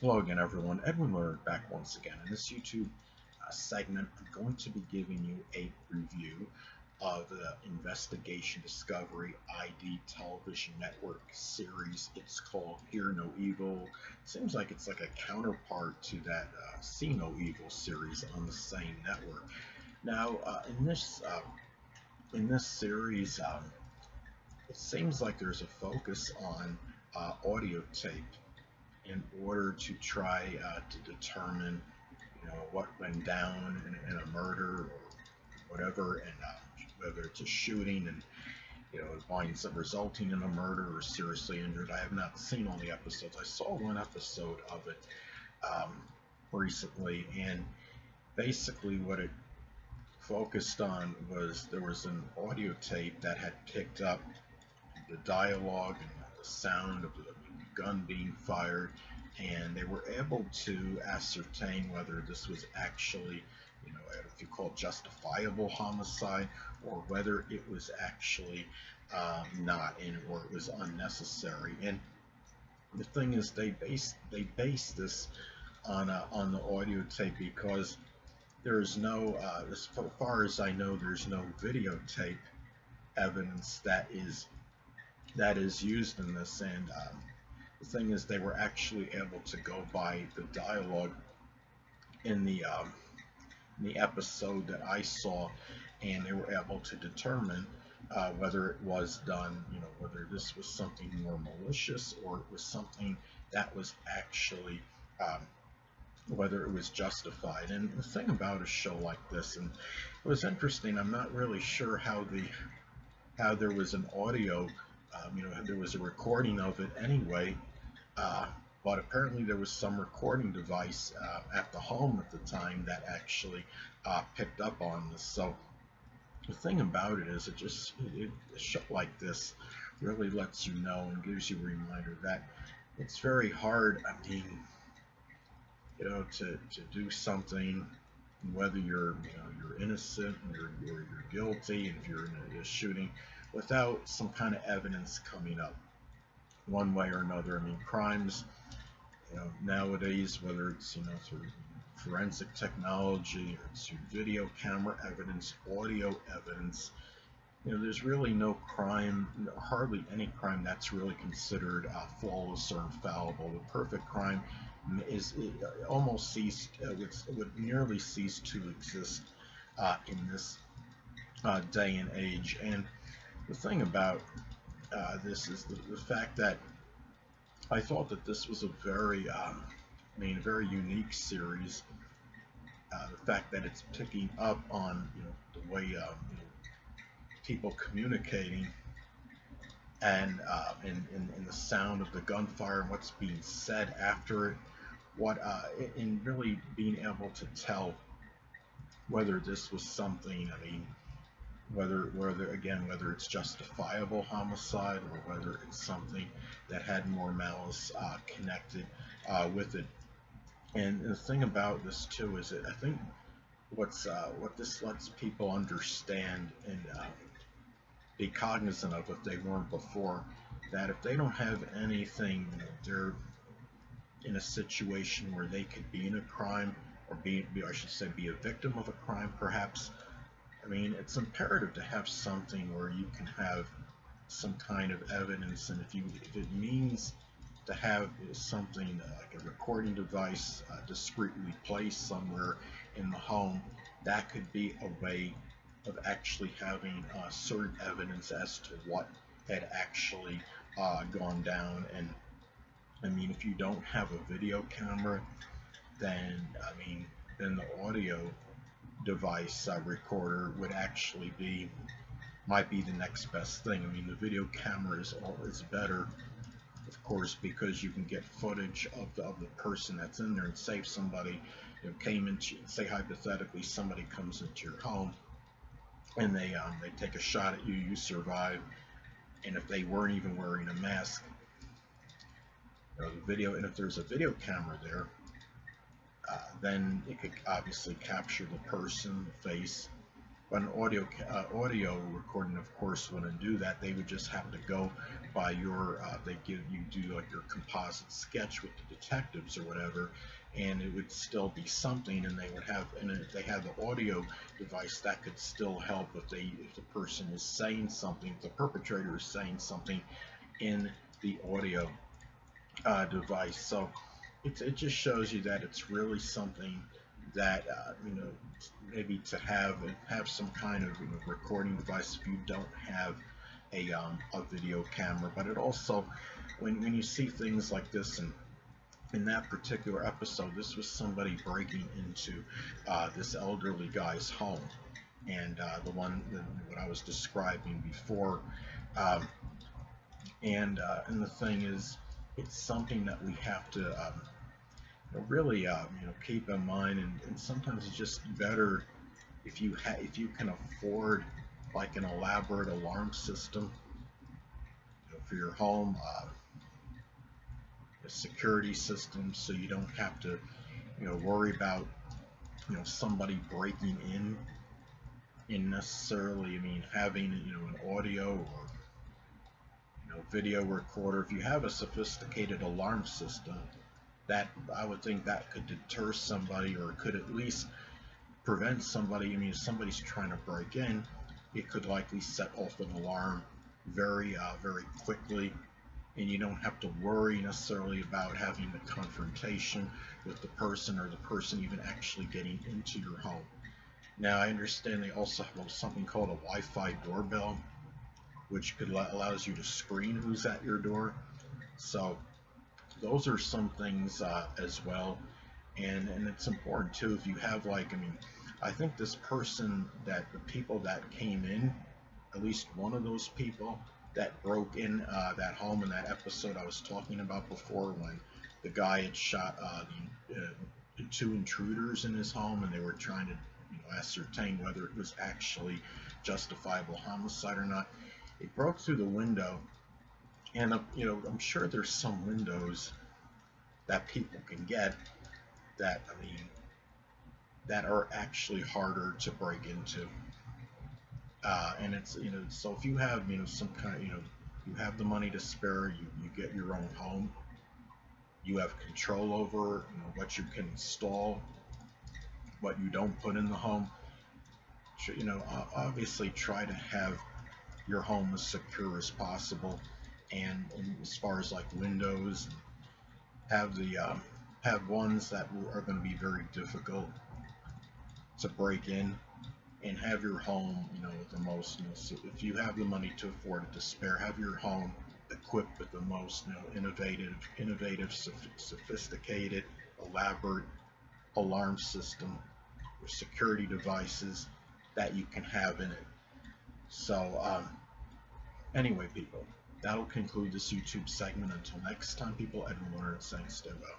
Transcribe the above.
Hello again, everyone. Edwin Learnard back once again. In this YouTube segment, I'm going to be giving you a review of the Investigation Discovery ID television network series. It's called Hear No Evil. Seems like it's like a counterpart to that See No Evil series on the same network. Now, in this series, it seems like there's a focus on audio tape in order to try to determine, what went down in a murder or whatever, and whether it's a shooting and it winds up resulting in a murder or seriously injured. I have not seen all the episodes. I saw one episode of it um, recently, and basically what it focused on was there was an audio tape that had picked up the dialogue and the sound of the gun being fired, and they were able to ascertain whether this was actually, if you call it justifiable homicide, or whether it was actually not, and or it was unnecessary. And the thing is, they base this on the audio tape because there is no, as far as I know, there's no videotape evidence that is used in this. And the thing is, they were actually able to go by the dialogue in the episode that I saw, and they were able to determine whether it was done, whether this was something more malicious or it was something that was actually, um, whether it was justified. And the thing about a show like this, and it was interesting, I'm not really sure how there was an audio, there was a recording of it anyway, uh, but apparently there was some recording device at the home at the time that actually picked up on this. So the thing about it is, a show like this really lets you know and gives you a reminder that it's very hard. I mean, to do something, whether you're innocent, you're guilty, and if you're in a shooting, without some kind of evidence coming up one way or another. I mean, crimes, nowadays, whether it's through forensic technology or through video camera evidence, audio evidence, there's really no crime, hardly any crime that's really considered flawless or infallible. The perfect crime is almost ceased, would nearly cease to exist in this day and age. And the thing about this is the fact that I thought that this was a very unique series. The fact that it's picking up on the way people communicating, and in the sound of the gunfire and what's being said after it, in really being able to tell whether this was something. I mean, whether it's justifiable homicide or whether it's something that had more malice connected with it. And the thing about this too is that I think what this lets people understand and be cognizant of, if they weren't before, that if they don't have anything, they're in a situation where they could be in a crime, or I should say, be a victim of a crime, perhaps. I mean, it's imperative to have something where you can have some kind of evidence, and if it means to have something like a recording device discreetly placed somewhere in the home, that could be a way of actually having certain evidence as to what had actually gone down. And I mean, if you don't have a video camera, then then the audio device recorder would actually might be the next best thing. I mean, the video camera is better, of course, because you can get footage of the person that's in there. And say if somebody came into, say hypothetically, somebody comes into your home and they take a shot at you, you survive, and if they weren't even wearing a mask, the video, and if there's a video camera there, then it could obviously capture the person, the face, But an audio recording, of course, wouldn't do that. They would just have to go by your, they give you do like your composite sketch with the detectives or whatever, and it would still be something. And they would have, and if they had the audio device, that could still help if the person is saying something, if the perpetrator is saying something in the audio device. So it just shows you that it's really something that maybe to have some kind of recording device if you don't have a video camera. But it also, when you see things like this, and in that particular episode, this was somebody breaking into this elderly guy's home, and what I was describing before. Um, and the thing is, it's something that we have to really keep in mind, and sometimes it's just better if you can afford like an elaborate alarm system for your home, a security system, so you don't have to worry about somebody breaking in necessarily. I mean, having an audio or video recorder. If you have a sophisticated alarm system, that I would think that could deter somebody, or could at least prevent somebody. I mean, if somebody's trying to break in, it could likely set off an alarm very quickly, and you don't have to worry necessarily about having the confrontation with the person, or the person even actually getting into your home. Now, I understand they also have something called a Wi-Fi doorbell, which allows you to screen who's at your door. So those are some things as well, and it's important too. If you have like, I mean, I think this person, that the people that came in, at least one of those people that broke in that home in that episode I was talking about before, when the guy had shot the two intruders in his home, and they were trying to ascertain whether it was actually justifiable homicide or not. It broke through the window, and I'm sure there's some windows that people can get that, I mean, that are actually harder to break into. And it's so if you have some kind of you have the money to spare, you get your own home, you have control over what you can install, what you don't put in the home. Obviously try to have your home as secure as possible, and as far as like windows, have have ones that are going to be very difficult to break in, and have your home the most, so if you have the money to afford it to spare, have your home equipped with the most innovative, sophisticated, elaborate alarm system or security devices that you can have in it. So anyway, people, that'll conclude this YouTube segment. Until next time, people, Edwin Learnard saying stay well.